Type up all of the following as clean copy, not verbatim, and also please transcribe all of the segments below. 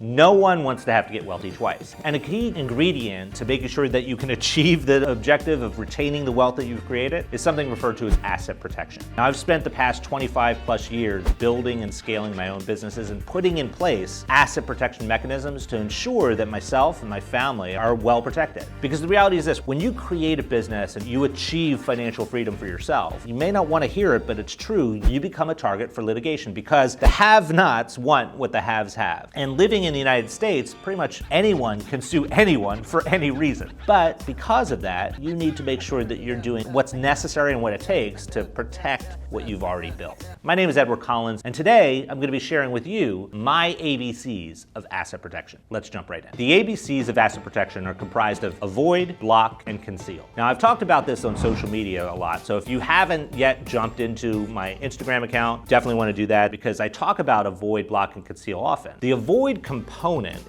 No one wants to have to get wealthy twice. And a key ingredient to making sure that you can achieve the objective of retaining the wealth that you've created is something referred to as asset protection. Now, I've spent the past 25 plus years building and scaling my own businesses and putting in place asset protection mechanisms to ensure that myself and my family are well protected. Because the reality is this, when you create a business and you achieve financial freedom for yourself, you may not want to hear it, but it's true, you become a target for litigation because the have-nots want what the haves have. And living in the United States, pretty much anyone can sue anyone for any reason. But because of that, you need to make sure that you're doing what's necessary and what it takes to protect what you've already built. My name is Edward Collins, and today I'm going to be sharing with you my ABCs of asset protection. Let's jump right in. The ABCs of asset protection are comprised of avoid, block, and conceal. Now, I've talked about this on social media a lot, so if you haven't yet jumped into my Instagram account, definitely want to do that because I talk about avoid, block, and conceal often. The avoid component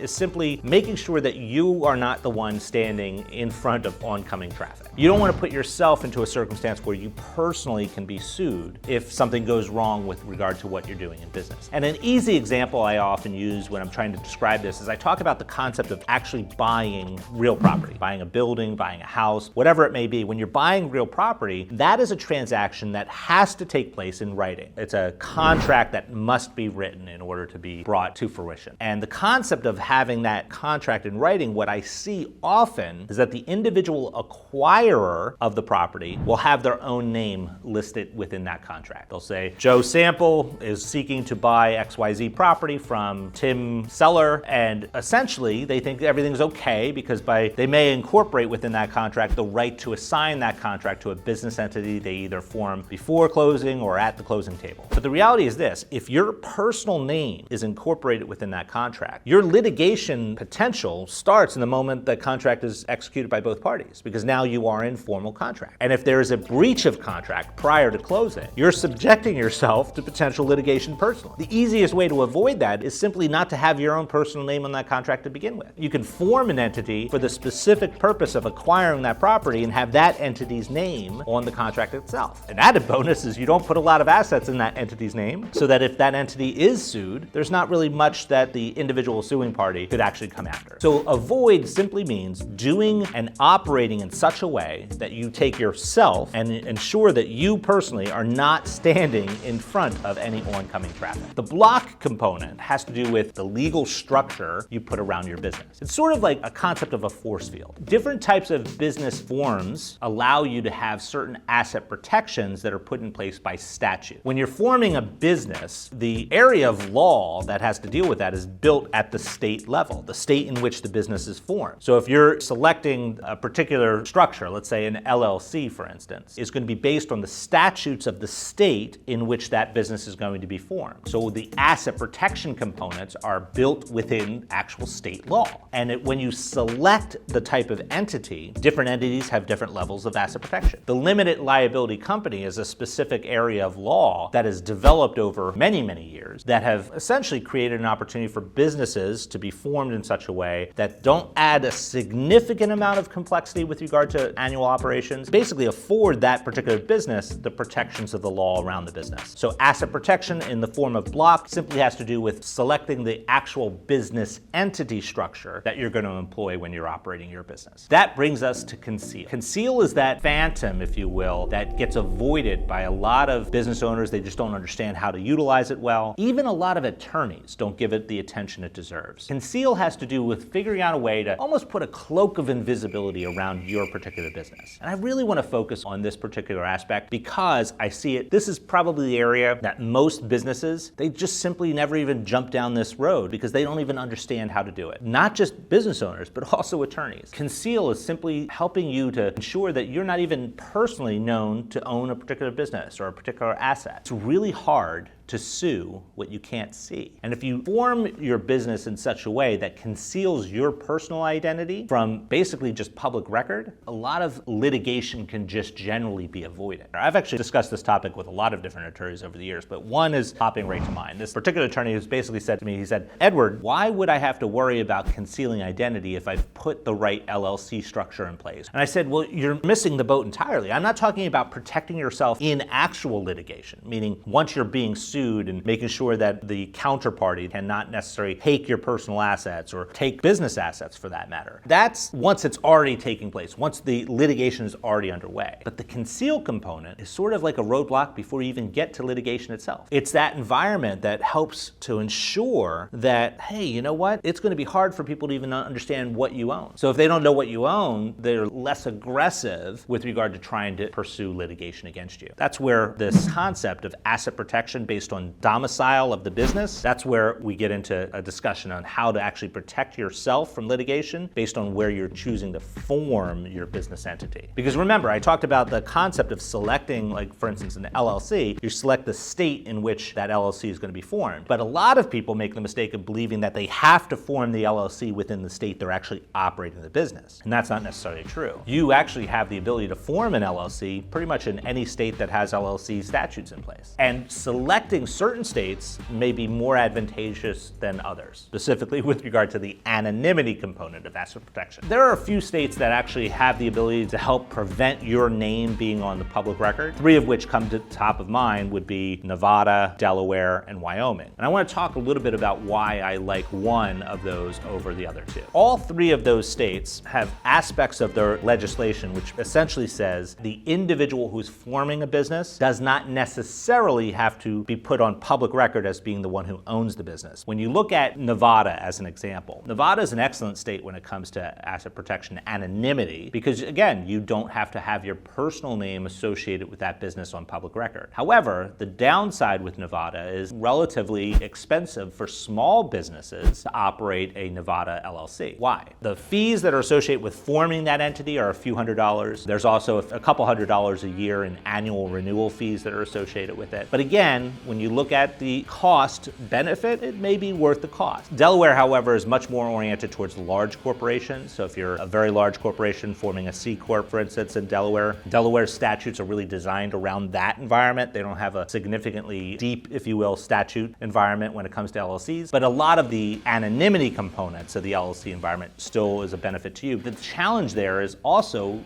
is simply making sure that you are not the one standing in front of oncoming traffic. You don't want to put yourself into a circumstance where you personally can be sued if something goes wrong with regard to what you're doing in business. And an easy example I often use when I'm trying to describe this is I talk about the concept of actually buying real property, buying a building, buying a house, whatever it may be. When you're buying real property, that is a transaction that has to take place in writing. It's a contract that must be written in order to be brought to fruition. And the concept of having that contract in writing, what I see often is that the individual acquirer of the property will have their own name listed within that contract. They'll say, Joe Sample is seeking to buy XYZ property from Tim Seller, and essentially they think everything's okay because they may incorporate within that contract the right to assign that contract to a business entity they either form before closing or at the closing table. But the reality is this, if your personal name is incorporated within that contract, your litigation potential starts in the moment the contract is executed by both parties, because now you are in formal contract. And if there is a breach of contract prior to closing, you're subjecting yourself to potential litigation personally. The easiest way to avoid that is simply not to have your own personal name on that contract to begin with. You can form an entity for the specific purpose of acquiring that property and have that entity's name on the contract itself. An added bonus is you don't put a lot of assets in that entity's name, so that if that entity is sued, there's not really much that the individual suing party could actually come after. So avoid simply means doing and operating in such a way that you take yourself and ensure that you personally are not standing in front of any oncoming traffic. The block component has to do with the legal structure you put around your business. It's sort of like a concept of a force field. Different types of business forms allow you to have certain asset protections that are put in place by statute. When you're forming a business, the area of law that has to deal with that is built at the state level, the state in which the business is formed. So if you're selecting a particular structure, let's say an LLC for instance, is going to be based on the statutes of the state in which that business is going to be formed. So the asset protection components are built within actual state law. And when you select the type of entity, different entities have different levels of asset protection. The limited liability company is a specific area of law that has developed over many, many years that have essentially created an opportunity for businesses to be formed in such a way that don't add a significant amount of complexity with regard to annual operations, basically afford that particular business the protections of the law around the business. So asset protection in the form of block simply has to do with selecting the actual business entity structure that you're going to employ when you're operating your business. That brings us to conceal. Conceal is that phantom, if you will, that gets avoided by a lot of business owners. They just don't understand how to utilize it well. Even a lot of attorneys don't give it the attention it deserves. Conceal has to do with figuring out a way to almost put a cloak of invisibility around your particular business. And I really want to focus on this particular aspect because I see it, this is probably the area that most businesses, they just simply never even jump down this road because they don't even understand how to do it. Not just business owners, but also attorneys. Conceal is simply helping you to ensure that you're not even personally known to own a particular business or a particular asset. It's really hard to sue what you can't see. And if you form your business in such a way that conceals your personal identity from basically just public record, a lot of litigation can just generally be avoided. I've actually discussed this topic with a lot of different attorneys over the years, but one is popping right to mind. This particular attorney has basically said to me, he said, Edward, why would I have to worry about concealing identity if I've put the right LLC structure in place? And I said, well, you're missing the boat entirely. I'm not talking about protecting yourself in actual litigation, meaning once you're being sued sued and making sure that the counterparty cannot necessarily take your personal assets or take business assets for that matter. That's once it's already taking place, once the litigation is already underway. But the conceal component is sort of like a roadblock before you even get to litigation itself. It's that environment that helps to ensure that, hey, you know what? It's going to be hard for people to even understand what you own. So if they don't know what you own, they're less aggressive with regard to trying to pursue litigation against you. That's where this concept of asset protection based on domicile of the business, that's where we get into a discussion on how to actually protect yourself from litigation based on where you're choosing to form your business entity. Because remember, I talked about the concept of selecting, like for instance, an LLC, you select the state in which that LLC is going to be formed. But a lot of people make the mistake of believing that they have to form the LLC within the state they're actually operating the business. And that's not necessarily true. You actually have the ability to form an LLC pretty much in any state that has LLC statutes in place. And selecting certain states may be more advantageous than others, specifically with regard to the anonymity component of asset protection. There are a few states that actually have the ability to help prevent your name being on the public record. 3 of which come to the top of mind would be Nevada, Delaware, and Wyoming. And I want to talk a little bit about why I like one of those over the other 2. All 3 of those states have aspects of their legislation which essentially says the individual who's forming a business does not necessarily have to be put on public record as being the one who owns the business. When you look at Nevada as an example, Nevada is an excellent state when it comes to asset protection anonymity because, again, you don't have to have your personal name associated with that business on public record. However, the downside with Nevada is relatively expensive for small businesses to operate a Nevada LLC. Why? The fees that are associated with forming that entity are a few $100s. There's also a couple $100s a year in annual renewal fees that are associated with it. But again, when you look at the cost benefit, it may be worth the cost. Delaware, however, is much more oriented towards large corporations. So if you're a very large corporation forming a C Corp, for instance, in Delaware, Delaware's statutes are really designed around that environment. They don't have a significantly deep, if you will, statute environment when it comes to LLCs. But a lot of the anonymity components of the LLC environment still is a benefit to you. The challenge there is also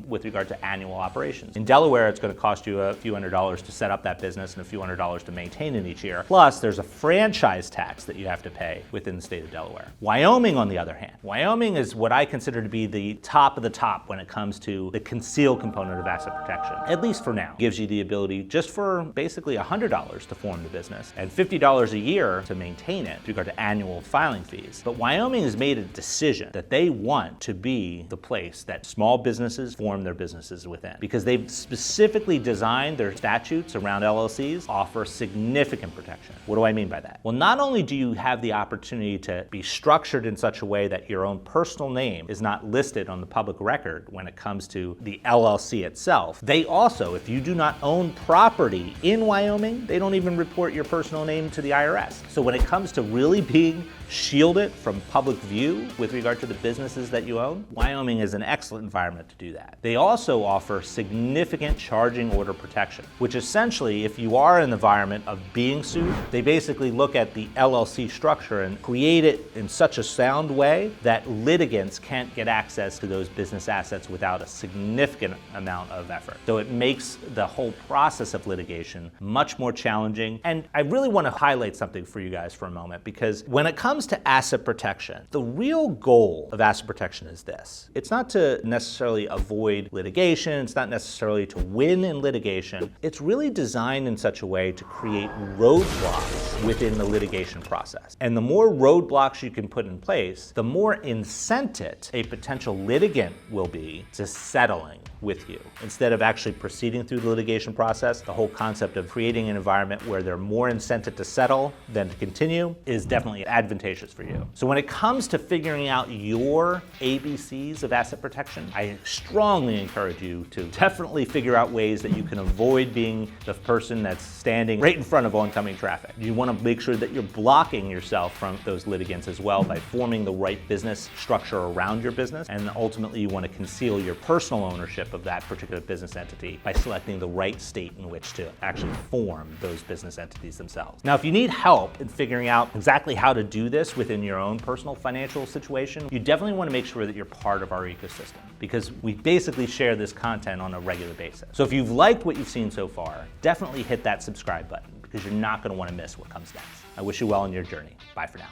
with regard to annual operations. In Delaware, it's going to cost you a few $100s to set up that business and a few $100s to maintain it each year. Plus, there's a franchise tax that you have to pay within the state of Delaware. Wyoming, on the other hand, Wyoming is what I consider to be the top of the top when it comes to the conceal component of asset protection, at least for now. It gives you the ability just for basically $100 to form the business and $50 a year to maintain it with regard to annual filing fees. But Wyoming has made a decision that they want to be the place that small businesses form their businesses within because they've specifically designed their statutes around LLCs offer significant protection. What do I mean by that? Well, not only do you have the opportunity to be structured in such a way that your own personal name is not listed on the public record when it comes to the LLC itself, they also, if you do not own property in Wyoming, they don't even report your personal name to the IRS. So when it comes to really being shielded from public view with regard to the businesses that you own, Wyoming is an excellent environment to do that. They also offer significant charging order protection, which essentially, if you are in an environment of being sued, they basically look at the LLC structure and create it in such a sound way that litigants can't get access to those business assets without a significant amount of effort. So it makes the whole process of litigation much more challenging. And I really want to highlight something for you guys for a moment, because when it comes to asset protection, the real goal of asset protection is this. It's not to necessarily avoid litigation. It's not necessarily to win in litigation. It's really designed in such a way to create roadblocks within the litigation process. And the more roadblocks you can put in place, the more incented a potential litigant will be to settling with you. Instead of actually proceeding through the litigation process, the whole concept of creating an environment where they're more incented to settle than to continue is definitely advantageous for you. So when it comes to figuring out your ABCs of asset protection, I strongly encourage you to definitely figure out ways that you can avoid being the person that's standing right in front of oncoming traffic. You want to make sure that you're blocking yourself from those litigants as well by forming the right business structure around your business, and ultimately you want to conceal your personal ownership of that particular business entity by selecting the right state in which to actually form those business entities themselves. Now, if you need help in figuring out exactly how to do this within your own personal financial situation, you definitely want to make sure that you're part of our ecosystem, because we basically share this content on a regular basis. So if you've liked what you've seen so far, definitely hit that subscribe button, because you're not going to want to miss what comes next. I wish you well in your journey. Bye for now.